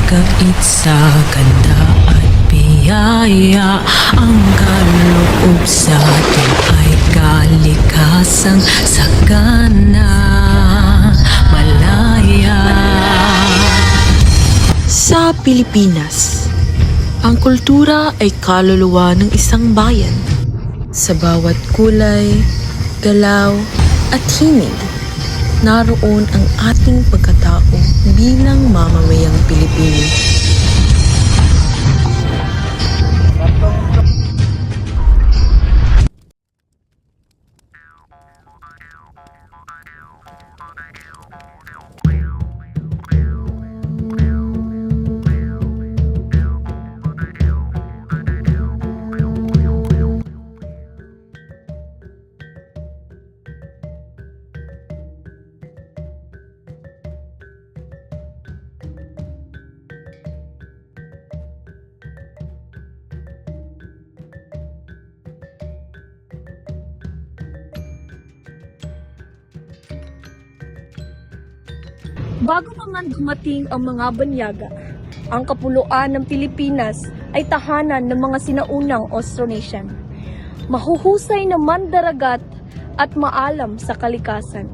Kait sa ganda at biyaya, ang kaloob sa atin ay kalikasang sagana malaya. Sa Pilipinas, ang kultura ay kaluluwa ng isang bayan. Sa bawat kulay, galaw at himig, naroon ang ating pagkatao bilang mamamayang Pilipino. Bago pa man dumating ang mga banyaga, ang kapuluan ng Pilipinas ay tahanan ng mga sinaunang Austronesian. Mahuhusay na mandaragat at maalam sa kalikasan.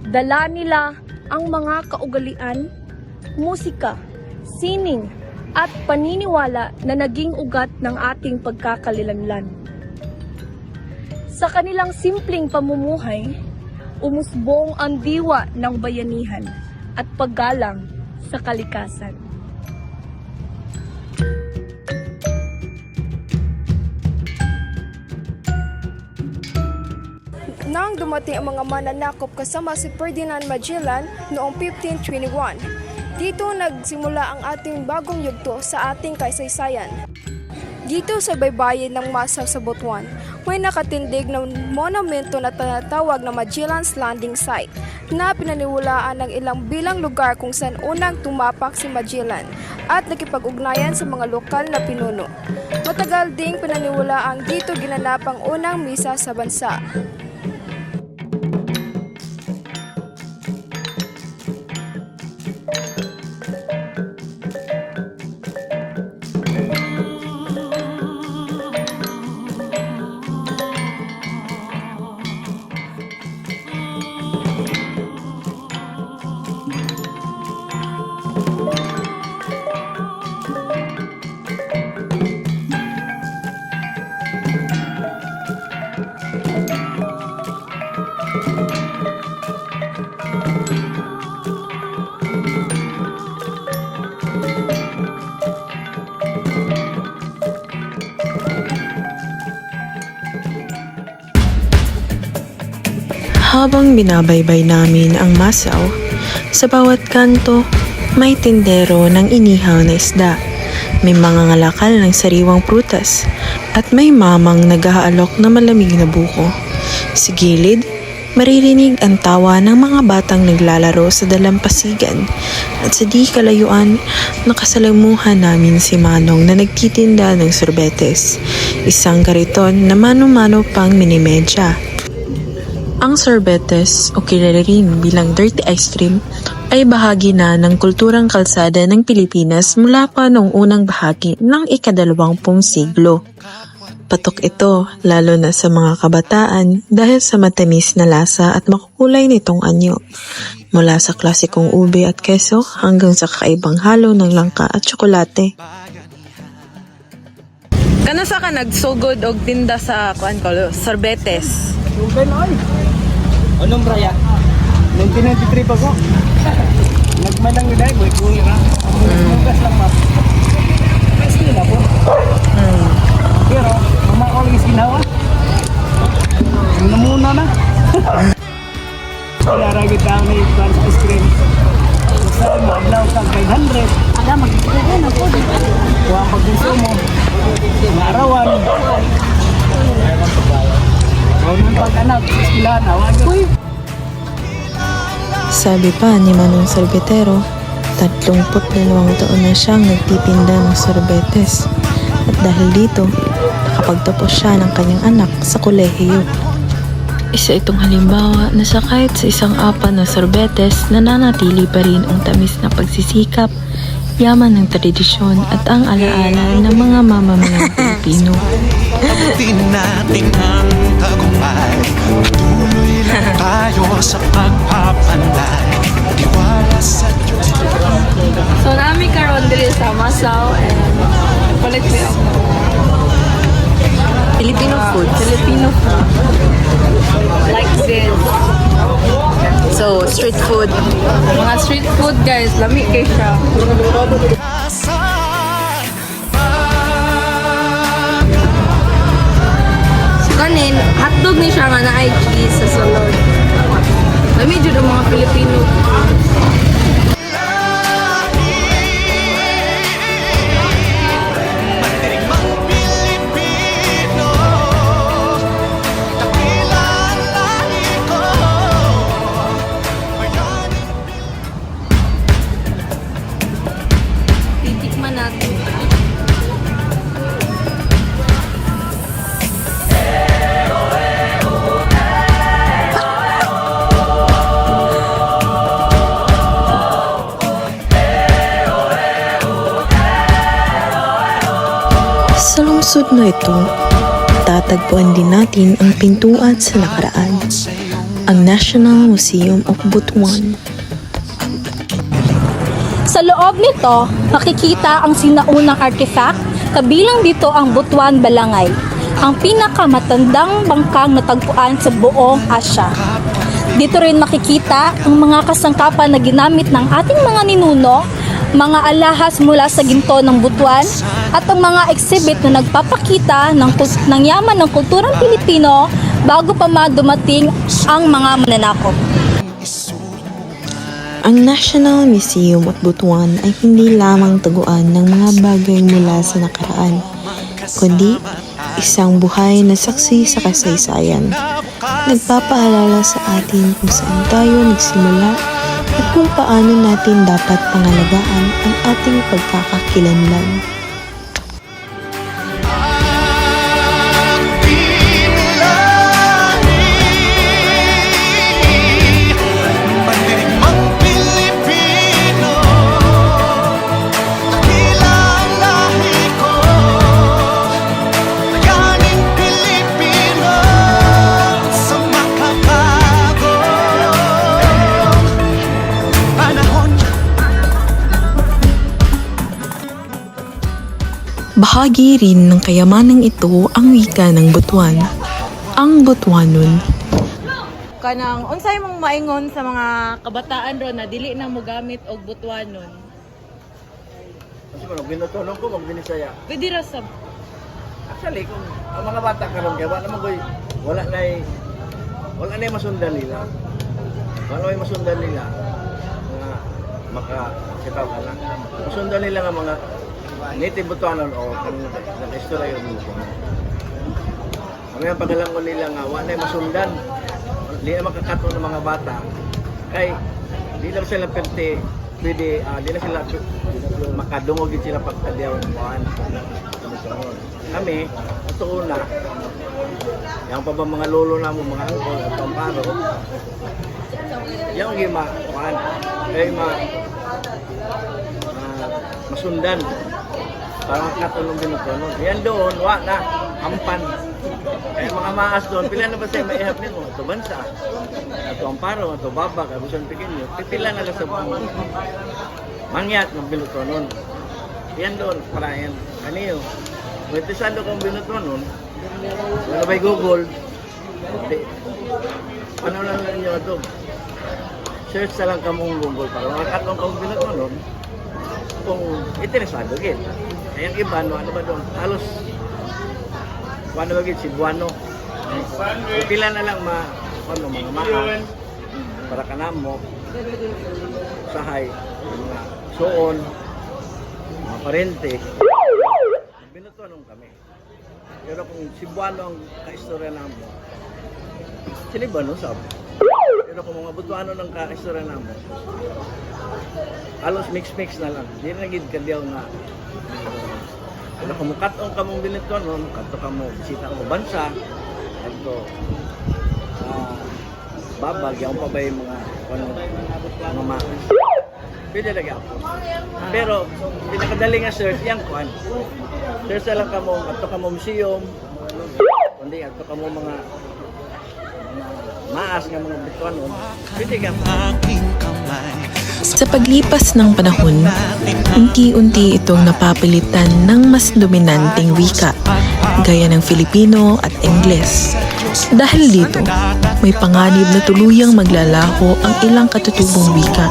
Dala nila ang mga kaugalian, musika, sining at paniniwala na naging ugat ng ating pagkakalilanlan. Sa kanilang simpleng pamumuhay, umusbong ang diwa ng bayanihan at paggalang sa kalikasan. Nang dumating ang mga mananakop kasama si Ferdinand Magellan noong 1521, dito nagsimula ang ating bagong yugto sa ating kasaysayan. Dito sa baybayin ng Masaw sa Butuan, may nakatindig na monumento na tinatawag na Magellan's Landing Site na pinaniwalaan ng ilang bilang lugar kung saan unang tumapak si Magellan at nakipag-ugnayan sa mga lokal na pinuno. Matagal ding pinaniwalaang dito ginanap ang unang misa sa bansa. Habang binabaybay namin ang Masaw, sa bawat kanto may tindero ng inihaw na isda, may mga ngalakal ng sariwang prutas, at may mamang naghahaalok na malamig na buko. Sa gilid, maririnig ang tawa ng mga batang naglalaro sa dalampasigan, at sa di kalayuan, nakasalamuhan namin si Manong na nagtitinda ng sorbetes, isang kariton na mano-mano pang minimedya. Ang sorbetes o kilala rin bilang dirty ice cream ay bahagi na ng kulturang kalsada ng Pilipinas mula pa noong unang bahagi ng ika-20 siglo. Patok ito lalo na sa mga kabataan dahil sa matamis na lasa at makukulay nitong anyo. Mula sa klasikong ube at keso hanggang sa kakaibang halo ng langka at tsokolate. Kano sa ka nagsugod og tinda sa sorbetes? Sugay na ay. Anong braya? 1993 pa ko. Nagmalang nila, boy kuya ka. Mugas lang mas. Mas nila po. Pero, mamakol yung sinawa. Namuna na. Kaya kita ang may ice cream. Saan mo, adlaw kang 500. Ada, mag-ibigay na po. Kuha ang pag-consumo. Narawan. Huwag mong pag-anak, iskilahan, awag. Sabi pa ni Manong Sorbetero, 32 taon na siyang nagtitinda ng sorbetes. At dahil dito, nakapagtapos siya ng kanyang anak sa kolehiyo. Isa itong halimbawa na sa kahit sa isang apa na sorbetes, nananatili pa rin ang tamis na pagsisikap, yaman ng tradisyon at ang alaala ng mga mamamayang Pilipino. Di natin ang tagumpay. Tuloy lang tayo sa pagpapanday. Tiwala sa Diyos. So nami karon diri sa Masaw and palit ko yung Filipino food. Filipino food. Like this. So, street food. Mga street food guys, lami kay siya. So kanin, hotdog ni siya nga na ay cheese sa sulod. Lami jud ang mga Pilipino. Titikman natin. Sa lungsod na ito, tatagpuan din natin ang pintuan sa nakaraan, ang National Museum of Butuan. Sa loob nito, makikita ang sinaunang artifact, kabilang dito ang Butuan Balangay, ang pinakamatandang bangkang natagpuan sa buong Asya. Dito rin makikita ang mga kasangkapan na ginamit ng ating mga ninuno, mga alahas mula sa ginto ng Butuan, at ang mga exhibit na nagpapakita ng yaman ng kulturang Pilipino bago pa dumating ang mga mananakop. Ang National Museum of Butuan ay hindi lamang taguan ng mga bagay mula sa nakaraan, kundi isang buhay na saksi sa kasaysayan. Nagpapaalala sa atin kung saan tayo nagsimula at kung paano natin dapat pangalagaan ang ating pagkakakilanlan. Bahagi rin ng kayamanang ito ang wika ng Butuan, ang Butuanon. Kanang, unsay mong maingon sa mga kabataan ro na dili na mo gamit og Butuanon? Kasi kung binutunan ko, magbinisaya. Pwede ra sa Actually, kung ang mga bata karon kaya wala na masundan nila. Wala na masundan nila nga makakitaw ka na. Masundan nila nga mga native Butuanon o kung nag-istorya yung Butuanon. Ang pagalangon nila nga, wala na masundan. Hindi na makakato ng mga bata. Kay, di na sila pwede, di na sila makadungog din sila pagkaliyaw ng buwan. Kami, ito una, yung pa ba mga lolo na mo, mga angkol at pamparo, yung buwan, kaya masundan. Parang katulong binutunon. Yan doon, na, ampan. Kaya mga maas doon, pila na ba sa'yo maihap nito? Ito bansa, ito amparo, ito babak, abusan pequeño. Pipila na lang sa mangyat ng binutunon. Yan doon, para yan. Kaniyo, kung itisado kong binutunon, wala ba'y Google, ano lang ninyo ito? Search na lang kamong Google para makakatong kong binutunon kung interesado gid. Ayang iba, ano ba doon? Halos, ano ba gid, Cebuano. Pila na lang mga mahal para kanamo, sahay, mga suon, mga parente. Binutuanong kami. Pero kung Cebuano ang kaistorya namo, Cebuano sabi. Pero pero kung mga butuano ng kaistorya namo, halos mix-mix na lang. Di na gid kadyaw nga. Pero kung mukat-on ka mong binituan, mukat ka mo, bisita mo bansa, adto babag, yung pa ba yung mga makas. Pwede lagi ako. Pero, pinakadali nga search, yung kuhan. Search lang ka mo, adto ka mo museum, kundi adto ka mo mga maas nga mga bituan, pwede ka mo. aking kamay. Sa paglipas ng panahon, unti-unti itong napapalitan ng mas dominanteng wika, gaya ng Filipino at Ingles. Dahil dito, may panganib na tuluyang maglalaho ang ilang katutubong wika,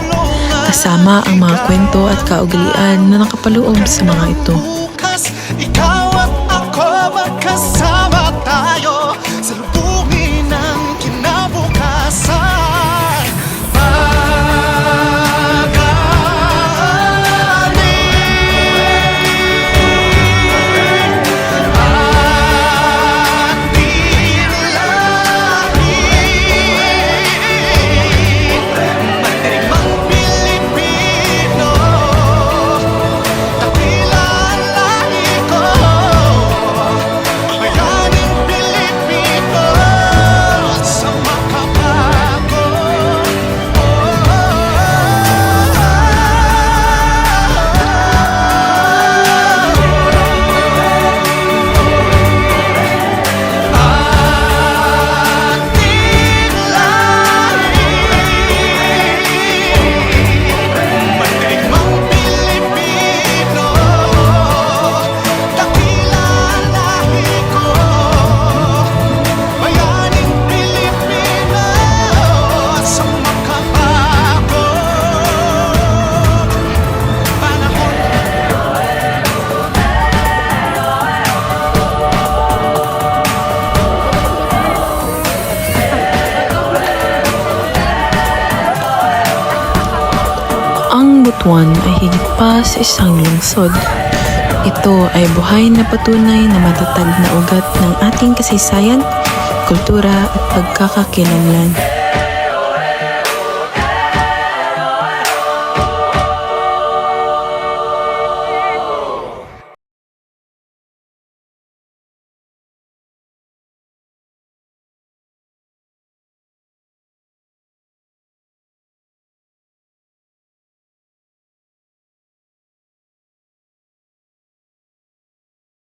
kasama ang mga kwento at kaugalian na nakapaloob sa mga ito. Bukas, ikaw at ako magkasama tayo sa lubungin ng kinabukasan. Ang Butuan ay higit pa sa isang lungsod. Ito ay buhay na patunay na matatag na ugat ng ating kasaysayan, kultura at pagkakakilanlan.